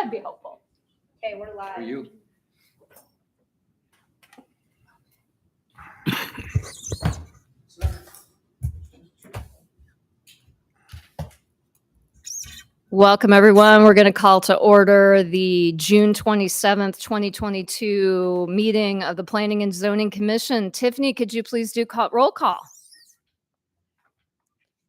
That'd be helpful. Okay, we're live. For you. Welcome, everyone. We're going to call to order the June 27th, 2022 meeting of the Planning and Zoning Commission. Tiffany, could you please do roll call?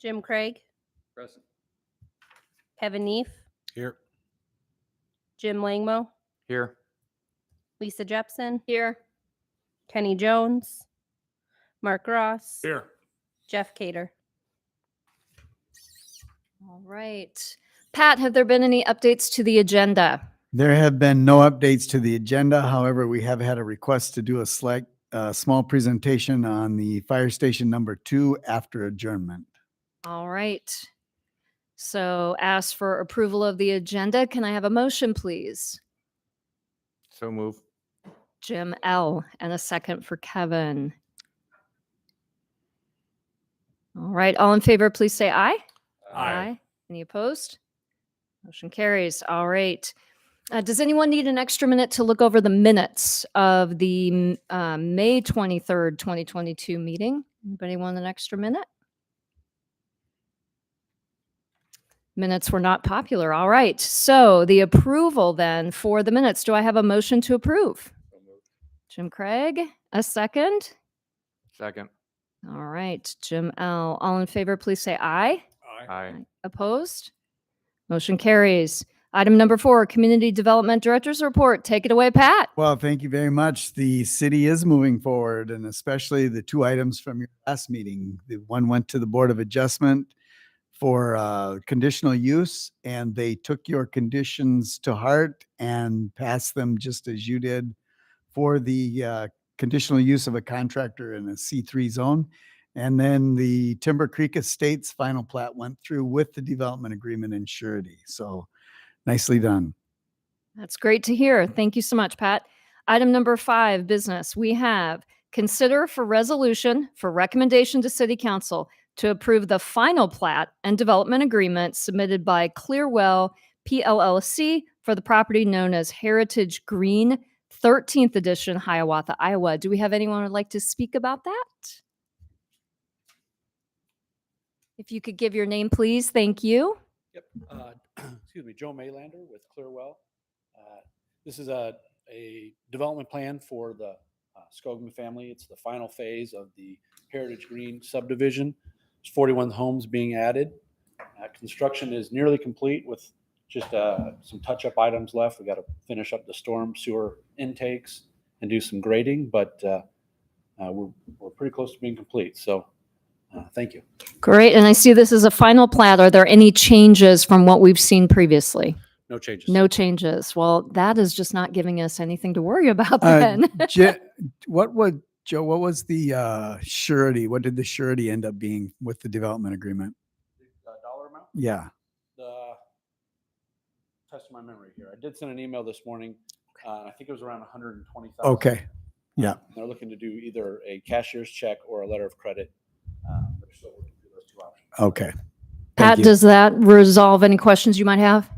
Jim Craig, Present. Kevin Neef, Here. Jim Langmo, Here. Lisa Jepson, Here. Kenny Jones, Mark Ross, Here. Jeff Cater. All right. Pat, have there been any updates to the agenda? There have been no updates to the agenda. However, we have had a request to do a small presentation on the fire station number 2 after adjournment. All right. So ask for approval of the agenda. Can I have a motion, please? So move. Jim L. and a second for Kevin. All right. All in favor, please say aye. Any opposed? Motion carries. All right. Does anyone need an extra minute to look over the minutes of the May 23rd, 2022 meeting? Anybody want an extra minute? Minutes were not popular. All right. So the approval then for the minutes. Do I have a motion to approve? So move. Jim Craig, a second. Second. All right. Jim L. All in favor, please say aye. Aye. Opposed? Motion carries. Item number 4, Community Development Director's Report. Take it away, Pat. Well, thank you very much. The city is moving forward, and especially the 2 items from your last meeting. The one went to the Board of Adjustment for conditional use, and they took your conditions to heart and passed them just as you did for the conditional use of a contractor in a C3 zone. And then the Timber Creek Estates final plat went through with the development agreement and surety. So nicely done. That's great to hear. Thank you so much, Pat. Item number 5, business. We have consider for resolution for recommendation to City Council to approve the final plat and development agreement submitted by Clearwell PLLC for the property known as Heritage Green, 13th edition, Hiawatha, Iowa. Do we have anyone who would like to speak about that? If you could give your name, please. Thank you. Yep. Excuse me, Joe Maylander with Clearwell. This is a development plan for the Skogman family. It's the final phase of the Heritage Green subdivision. There's 41 homes being added. Construction is nearly complete with just some touch-up items left. We got to finish up the storm sewer intakes and do some grading, but we're pretty close to being complete. So thank you. Great. And I see this is a final plat. Are there any changes from what we've seen previously? No changes. No changes. Well, that is just not giving us anything to worry about then. What was the surety? What did the surety end up being with the development agreement? The dollar amount? Yeah. Test my memory here. I did send an email this morning. I think it was around 120,000. Okay. Yeah. They're looking to do either a cashier's check or a letter of credit. They're still working through those 2 options. Okay. Pat, Thank you. does that resolve any questions you might have?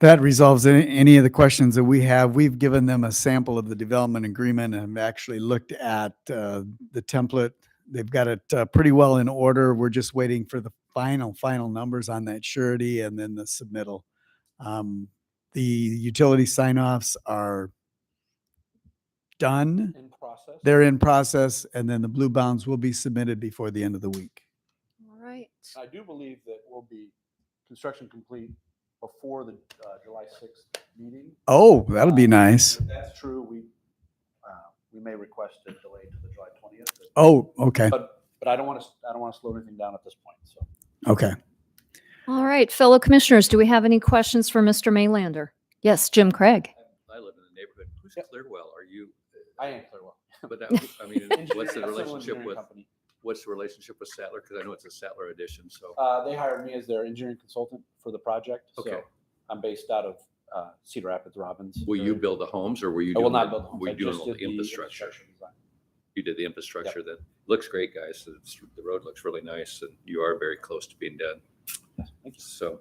That resolves any of the questions that we have. We've given them a sample of the development agreement and have actually looked at the template. They've got it pretty well in order. We're just waiting for the final numbers on that surety and then the submittal. The utility sign-offs are done. In process. They're in process, and then the blue bounds will be submitted before the end of the week. All right. I do believe that we'll be construction complete before the July 6th meeting. Oh, that'll be nice. If that's true, we may request a delay to the July 20th. Oh, okay. But I don't want to slow anything down at this point. So Okay. All right, fellow commissioners, do we have any questions for Mr. Maylander? Yes, Jim Craig. I live in the neighborhood. Who's Yep. Clearwell? Are you? I am Clearwell. But that, I mean, what's the Civil relationship engineering with? company. What's the relationship with Sattler? Because I know it's a Sattler edition. So They hired me as their engineering consultant for the project. Okay. So I'm based out of Cedar Rapids, Robbins. will you build the homes, or were you? I will doing not the- build the homes. Were I you doing just all the did infrastructure? design. You did the infrastructure. That looks great, guys. The road looks really nice, and you are very close to being done. Yes, thank you. So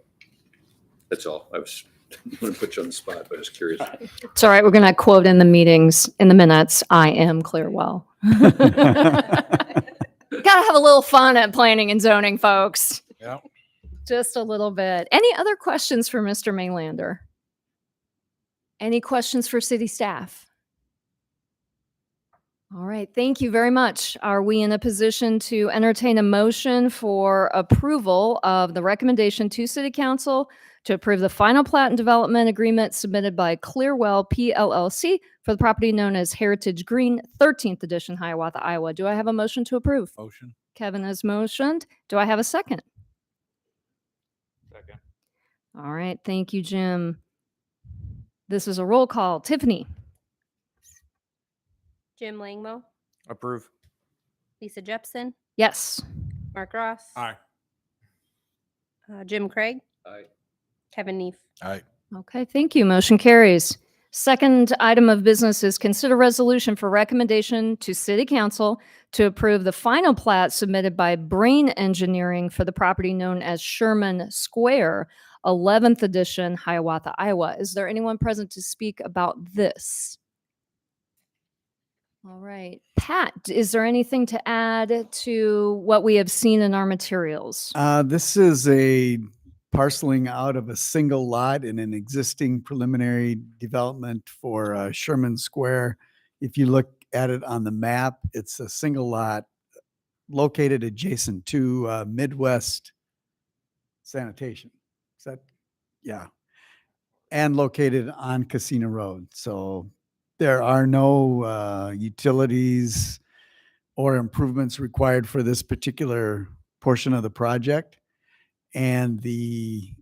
that's all. I was I'm going to put you on the spot, but I was curious. It's all right. We're going to quote in the meetings, in the minutes, I am Clearwell. Gotta have a little fun at planning and zoning, folks. Yeah. Just a little bit. Any other questions for Mr. Maylander? Any questions for city staff? All right, thank you very much. Are we in a position to entertain a motion for approval of the recommendation to City Council to approve the final plat and development agreement submitted by Clearwell PLLC for the property known as Heritage Green, 13th Edition, Hiawatha, Iowa? Do I have a motion to approve? Motion. Kevin has motioned. Do I have a second? Second. All right, thank you, Jim. This is a roll call. Tiffany? Jim Langmo, Approve. Lisa Jepson, Yes. Mark Ross. Aye. Jim Craig, Aye. Kevin Neef. Aye. Okay, thank you. Motion carries. Second item of business is consider resolution for recommendation to City Council to approve the final plat submitted by Brain Engineering for the property known as Sherman Square, 11th Edition, Hiawatha, Iowa. Is there anyone present to speak about this? All right. Pat, is there anything to add to what we have seen in our materials? This is a parceling out of a single lot in an existing preliminary development for Sherman Square. If you look at it on the map, it's a single lot located adjacent to Midwest Sanitation. Is that? Yeah. And located on Casino Road. So there are no utilities or improvements required for this particular portion of the project. And the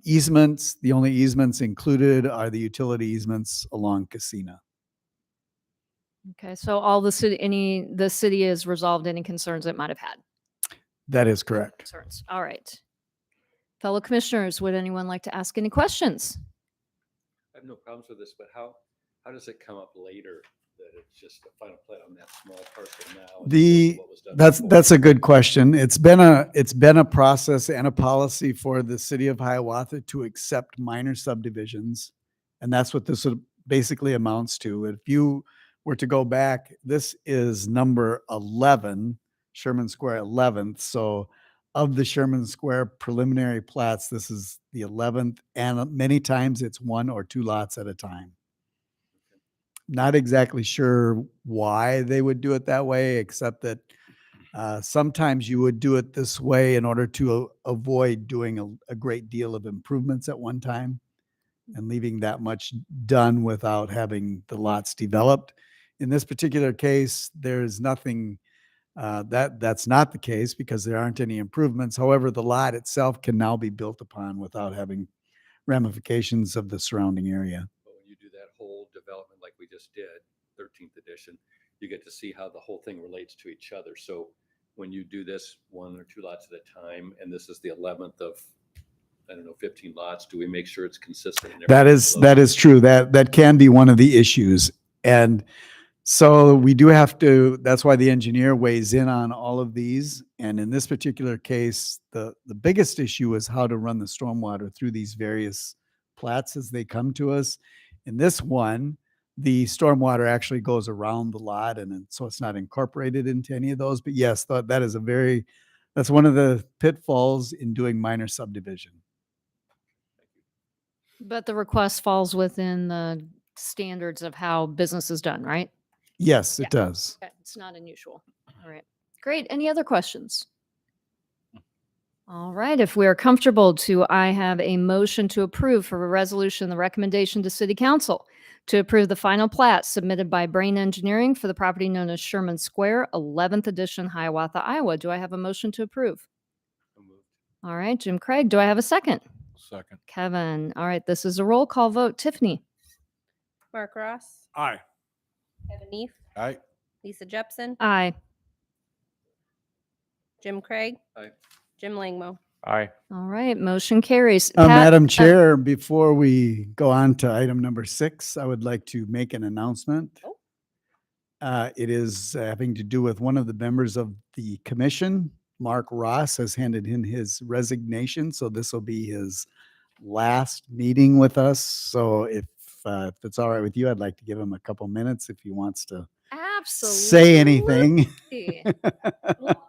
easements, the only easements included are the utility easements along Casino. Okay, so all the city has resolved any concerns it might have had. That is correct. Concerns. All right. Fellow commissioners, would anyone like to ask any questions? I have no problems with this, but how does it come up later that it's just a final plat on that small parcel now? as opposed to what was done before? That's a good question. It's been a process and a policy for the city of Hiawatha to accept minor subdivisions. And that's what this basically amounts to. If you were to go back, this is number 11, Sherman Square 11th. So of the Sherman Square preliminary plats, this is the 11th, and many times it's one or two lots at a time. Not exactly sure why they would do it that way, except that sometimes you would do it this way in order to avoid doing a great deal of improvements at one time and leaving that much done without having the lots developed. In this particular case, there's nothing that's not the case because there aren't any improvements. However, the lot itself can now be built upon without having ramifications of the surrounding area. But when you do that whole development like we just did, 13th edition, you get to see how the whole thing relates to each other. So when you do this one or two lots at a time, and this is the 11th of, I don't know, 15 lots, do we make sure it's consistent? And That everything is true. That can be one of the issues. And so we do have to, that's why the engineer weighs in on all of these. And in this particular case, the biggest issue is how to run the stormwater through these various plats as they come to us. In this one, the stormwater actually goes around the lot, and so it's not incorporated into any of those. But yes, that is that's one of the pitfalls in doing minor subdivision. But the request falls within the standards of how business is done, right? Yes, Yeah. it does. Okay, it's not unusual. All right. Great. Any other questions? All right. If we are comfortable I have a motion to approve for a resolution, the recommendation to City Council to approve the final plat submitted by Brain Engineering for the property known as Sherman Square, 11th Edition, Hiawatha, Iowa. Do I have a motion to approve? So moved. All right. Jim Craig, do I have a second? Second. Kevin. All right. This is a roll call vote. Tiffany? Mark Ross, Aye. Kevin Neef, Aye. Lisa Jepson, Aye. Jim Craig, Aye. Jim Langmo. Aye. All right. Motion carries. Pat, Madam Chair, before we go on to item number 6, I would like to make an announcement. Oh. It is having to do with one of the members of the commission. Mark Ross has handed in his resignation, so this will be his last meeting with us. So if it's all right with you, I'd like to give him a couple minutes if he wants to Absolutely. say anything.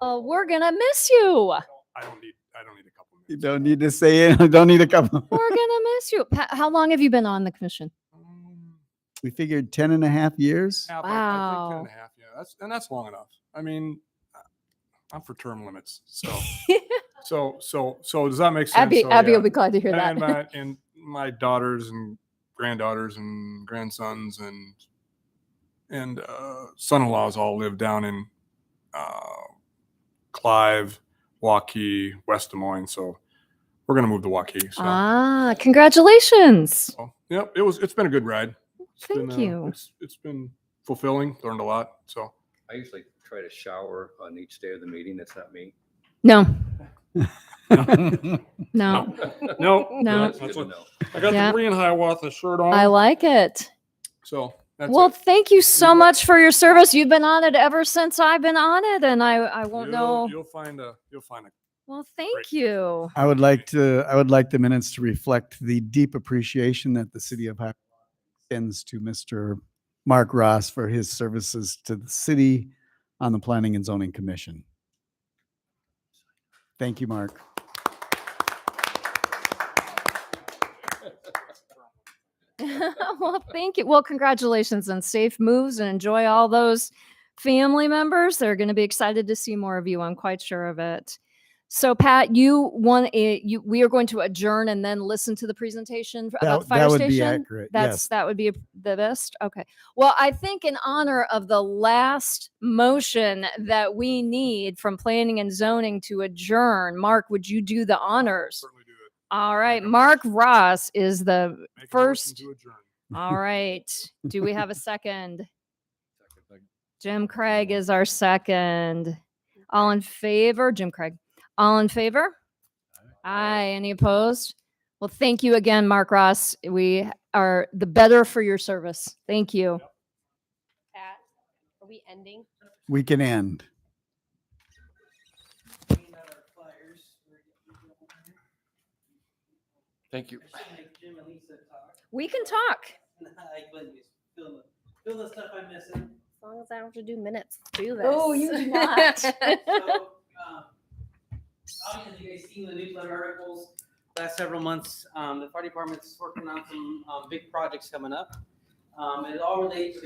Well, we're gonna miss you. I don't need a couple You minutes. don't need to say it. Don't need a couple. We're gonna miss you. Pat, how long have you been on the commission? We figured 10 and a half years. I think 10 Wow. and a half. Yeah, that's long enough. I mean, I'm for term limits. So does that make sense? Abby, So, Abby yeah. will be glad to hear that. And my daughters and granddaughters and grandsons and son-in-laws all live down in Clive, Waukee, West Des Moines. So we're gonna move to Waukee. So, Ah, congratulations. so yep, it's been a good ride. Thank you. It's been fulfilling. Learned a lot. So I usually try to shower on each day of the meeting. That's not me. No, no, no, No. That's good to know. I got Yeah. the green Hiawatha shirt on. I like it. So that's Well, it. thank you so much for your service. You've been on it ever since I've been on it, and I won't know. You'll find a. Well, thank Great. you. I would like the minutes to reflect the deep appreciation that the city of Hiawatha extends to Mr. Mark Ross for his services to the city on the Planning and Zoning Commission. Thank you, Mark. Well, thank you. Well, congratulations and safe moves, and enjoy all those family members. They're going to be excited to see more of you. I'm quite sure of it. So, Pat, we are going to adjourn and then listen to the presentation about the fire That would station. be accurate. Yes. That would be the best. Okay. Well, I think in honor of the last motion that we need from planning and zoning to adjourn, Mark, would you do the honors? Certainly do it. All right. Mark Ross is the Make a motion first. to adjourn. All right. Do we have a second? Jim Craig is our second. All in favor? Jim Craig. All in favor? Aye. Any opposed? Well, thank you again, Mark Ross. We are the better for your service. Thank you. Pat, are we ending? We can end. Thank you. We can talk. Fill the stuff I'm missing. As long as I don't have to do minutes, do this. Oh, you do not. So, obviously, you guys seen the newsletter articles last several months. The fire department's working on some big projects coming up. It all relates to the